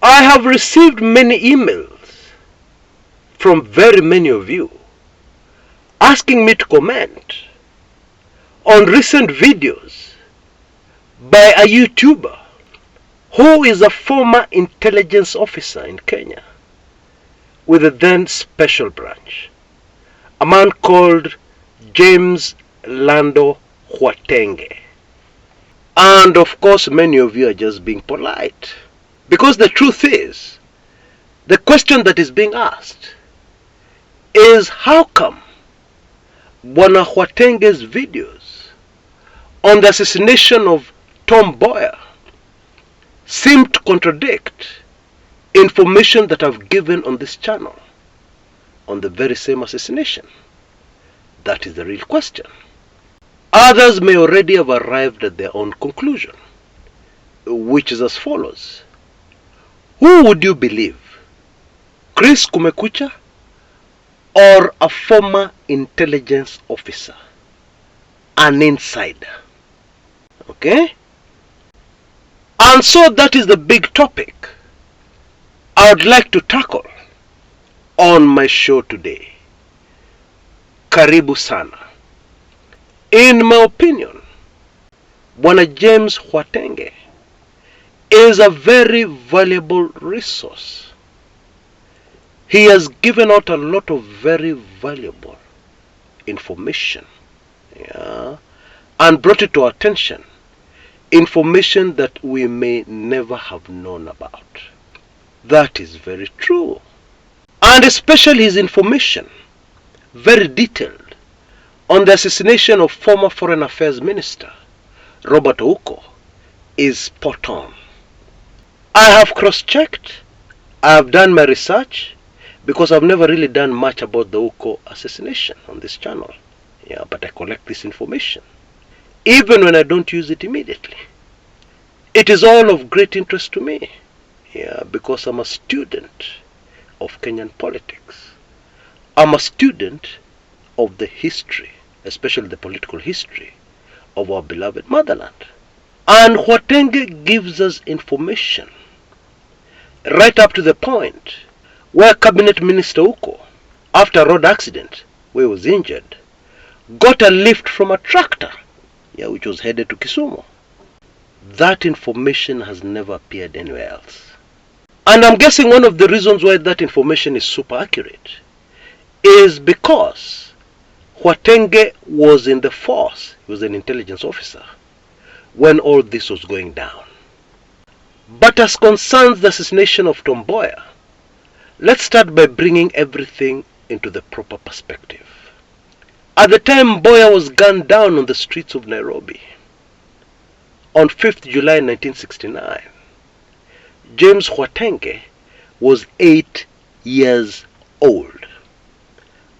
I have received many emails from very many of you asking me to comment on recent videos by a YouTuber who is a former intelligence officer in Kenya with the then special branch, a man called James Lando Khwatenge. And of course many of you are just being polite, because the truth is, the question that is being asked is, how come Bwana Khwatenge's videos on the assassination of Mboya seem to contradict information that I've given on this channel on the very same assassination? That is the real question. Others may already have arrived at their own conclusion, which is as follows. Who would you believe? Chris Kumekucha or a former intelligence officer, an insider? Okay? And so that is the big topic I would like to tackle on my show today. Karibu sana. In my opinion, Bwana James Khwatenge is a very valuable resource. He has given out a lot of very valuable information, and brought it to our attention, information that we may never have known about. That is very true. And especially his information, very detailed, on the assassination of former Foreign Affairs Minister Robert Ouko, is spot on. I have cross-checked, I have done my research, because I've never really done much about the Ouko assassination on this channel. But I collect this information, even when I don't use it immediately. It is all of great interest to me, because I'm a student of Kenyan politics. I'm a student of the history, especially the political history of our beloved motherland. And Khwatenge gives us information right up to the point where Cabinet Minister Ouko, after a road accident where he was injured, got a lift from a tractor, which was headed to Kisumu. That information has never appeared anywhere else. And I'm guessing one of the reasons why that information is super accurate is because Khwatenge was in the force, he was an intelligence officer, when all this was going down. But as concerns the assassination of Mboya, let's start by bringing everything into the proper perspective. At the time Mboya was gunned down on the streets of Nairobi, on 5th July 1969, James Khwatenge was 8 years old.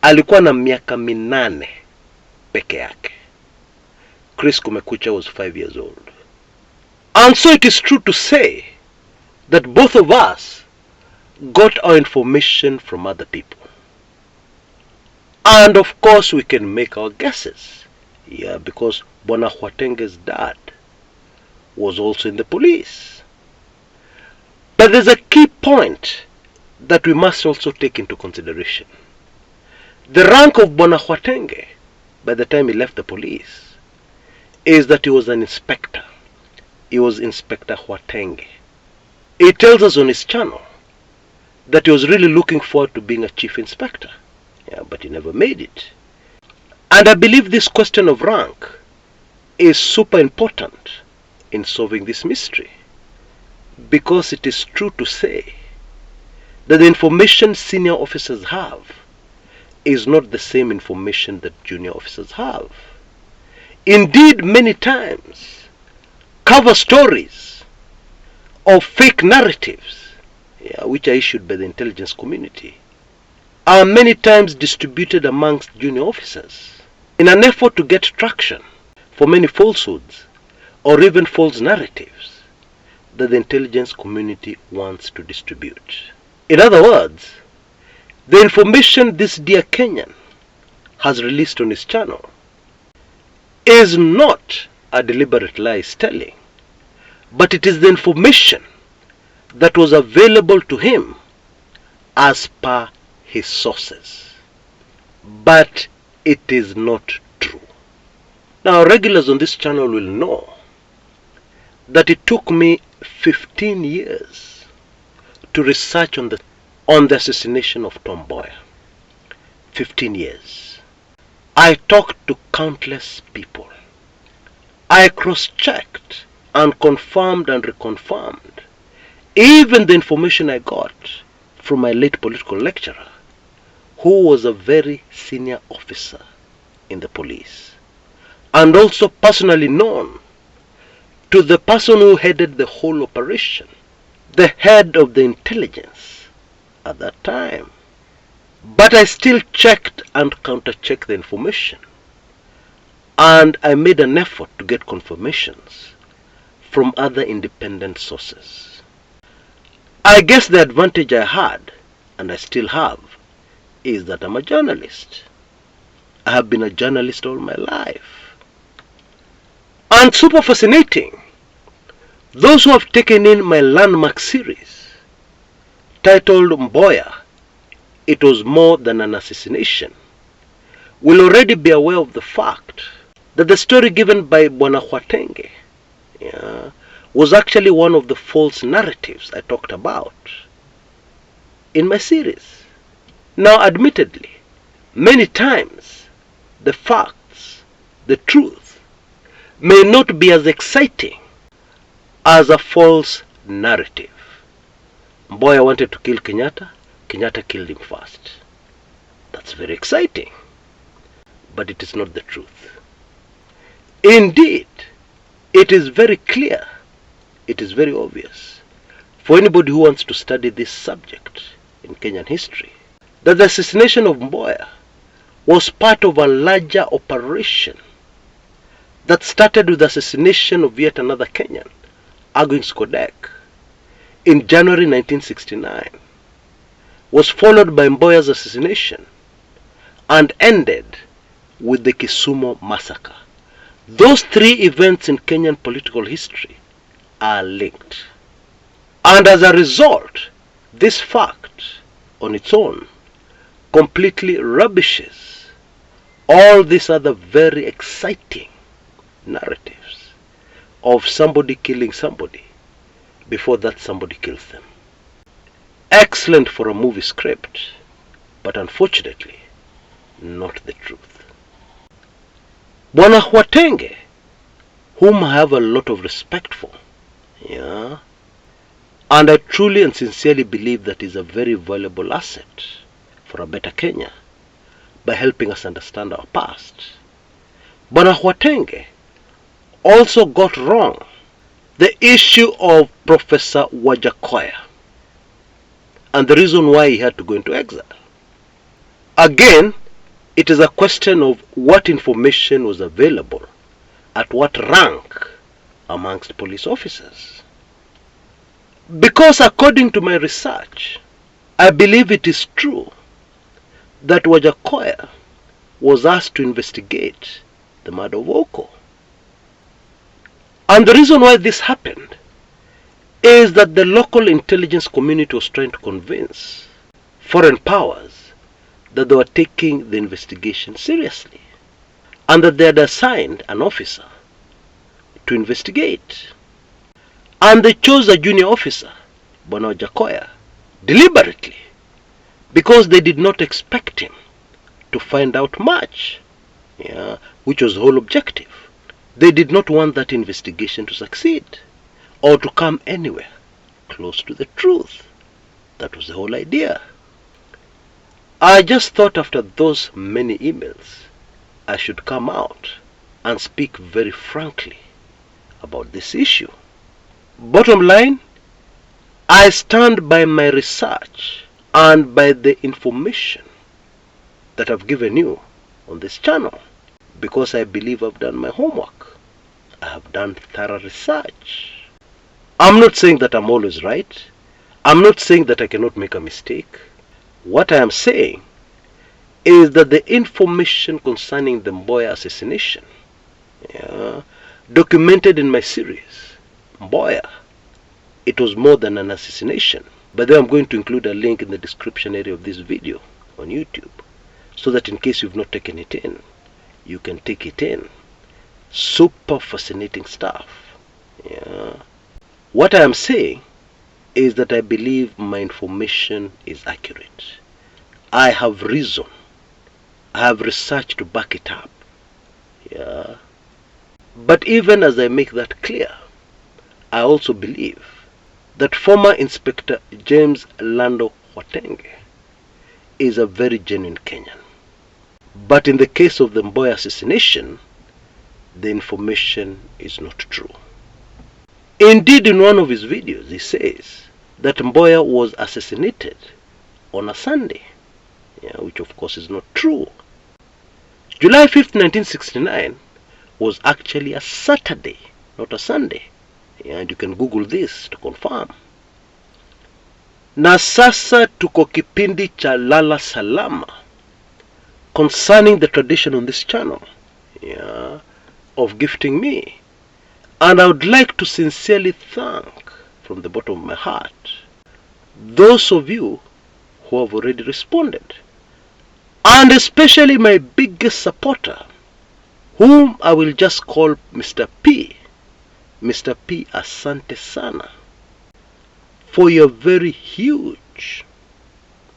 Alikuwa na miaka 8 peke yake. Chris Kumekucha was 5 years old. And so it is true to say that both of us got our information from other people. And of course we can make our guesses, because Bwana Khwatenge's dad was also in the police. But there's a key point that we must also take into consideration. The rank of Bwana Khwatenge, by the time he left the police, is that he was an inspector. He was Inspector Khwatenge. He tells us on his channel that he was really looking forward to being a chief inspector, but he never made it. And I believe this question of rank is super important in solving this mystery, because it is true to say that the information senior officers have is not the same information that junior officers have. Indeed, many times, cover stories of fake narratives, which are issued by the intelligence community, are many times distributed amongst junior officers in an effort to get traction for many falsehoods or even false narratives that the intelligence community wants to distribute. In other words, the information this dear Kenyan has released on his channel is not a deliberate lie he's telling, but it is the information that was available to him as per his sources. But it is not true. Now, regulars on this channel will know that it took me 15 years to research on the assassination of Mboya. 15 years. I talked to countless people. I cross-checked and confirmed and reconfirmed even the information I got from my late political lecturer, who was a very senior officer in the police, and also personally known to the person who headed the whole operation, the head of the intelligence at that time. But I still checked and counter-checked the information, and I made an effort to get confirmations from other independent sources. I guess the advantage I had, and I still have, is that I'm a journalist. I have been a journalist all my life. And super fascinating, those who have taken in my landmark series titled Mboya, It Was More Than an Assassination, will already be aware of the fact that the story given by Khwatenge was actually one of the false narratives I talked about in my series. Now, admittedly, many times the facts, the truth, may not be as exciting as a false narrative. Mboya wanted to kill Kenyatta, Kenyatta killed him first. That's very exciting, but it is not the truth. Indeed, it is very clear, it is very obvious for anybody who wants to study this subject in Kenyan history that the assassination of Mboya was part of a larger operation that started with the assassination of yet another Kenyan, Khwatenge, in January 1969, was followed by Mboya's assassination, and ended with the Kisumu massacre. Those three events in Kenyan political history are linked. And as a result, this fact on its own completely rubbishes all these other very exciting narratives of somebody killing somebody before that somebody kills them. Excellent for a movie script, but unfortunately not the truth. Khwatenge, whom I have a lot of respect for, and I truly and sincerely believe that is a very valuable asset for a better Kenya by helping us understand our past. Khwatenge also got wrong the issue of Professor Wajackoyah and the reason why he had to go into exile. Again, it is a question of what information was available at what rank amongst police officers. Because according to my research, I believe it is true that Wajackoyah was asked to investigate the murder of Oko. And the reason why this happened is that the local intelligence community was trying to convince foreign powers that they were taking the investigation seriously and that they had assigned an officer to investigate. And they chose a junior officer, Wajackoyah, deliberately, because they did not expect him to find out much, which was the whole objective. They did not want that investigation to succeed or to come anywhere close to the truth. That was the whole idea. I just thought after those many emails, I should come out and speak very frankly about this issue. Bottom line, I stand by my research and by the information that I've given you on this channel because I believe I've done my homework. I have done thorough research. I'm not saying that I'm always right. I'm not saying that I cannot make a mistake. What I am saying is that the information concerning the Mboya assassination, documented in my series, Mboya, it was more than an assassination. But then I'm going to include a link in the description area of this video on YouTube, so that in case you've not taken it in, you can take it in. Super fascinating stuff. Yeah. What I am saying is that I believe my information is accurate. I have reason. I have research to back it up. Yeah. But even as I make that clear, I also believe that former Inspector James Lando Khwatenge is a very genuine Kenyan. But in the case of the Mboya assassination, the information is not true. Indeed, in one of his videos, he says that Mboya was assassinated on a Sunday, which of course is not true. July 5th, 1969 was actually a Saturday, not a Sunday. And you can Google this to confirm. Na sasa tuko kipindi cha lala salama concerning the tradition on this channel of gifting me. And I would like to sincerely thank from the bottom of my heart those of you who have already responded. And especially my biggest supporter, whom I will just call Mr. P. Mr. P, asante sana for your very huge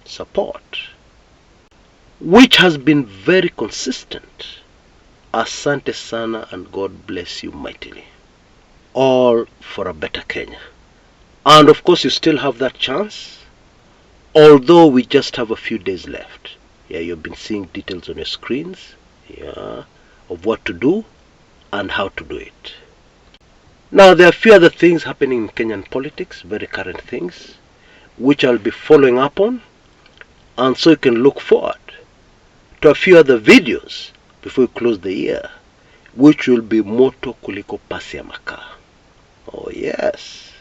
support, which has been very consistent. Asante sana, and God bless you mightily. All for a better Kenya. And of course you still have that chance, although we just have a few days left. You've been seeing details on your screens of what to do and how to do it. Now, there are a few other things happening in Kenyan politics, very current things, which I'll be following up on, and so you can look forward to a few other videos before we close the year, which will be moto kuliko pasi ya makaa. Oh yes.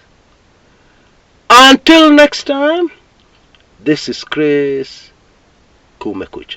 Until next time, this is Chris Kumekucha.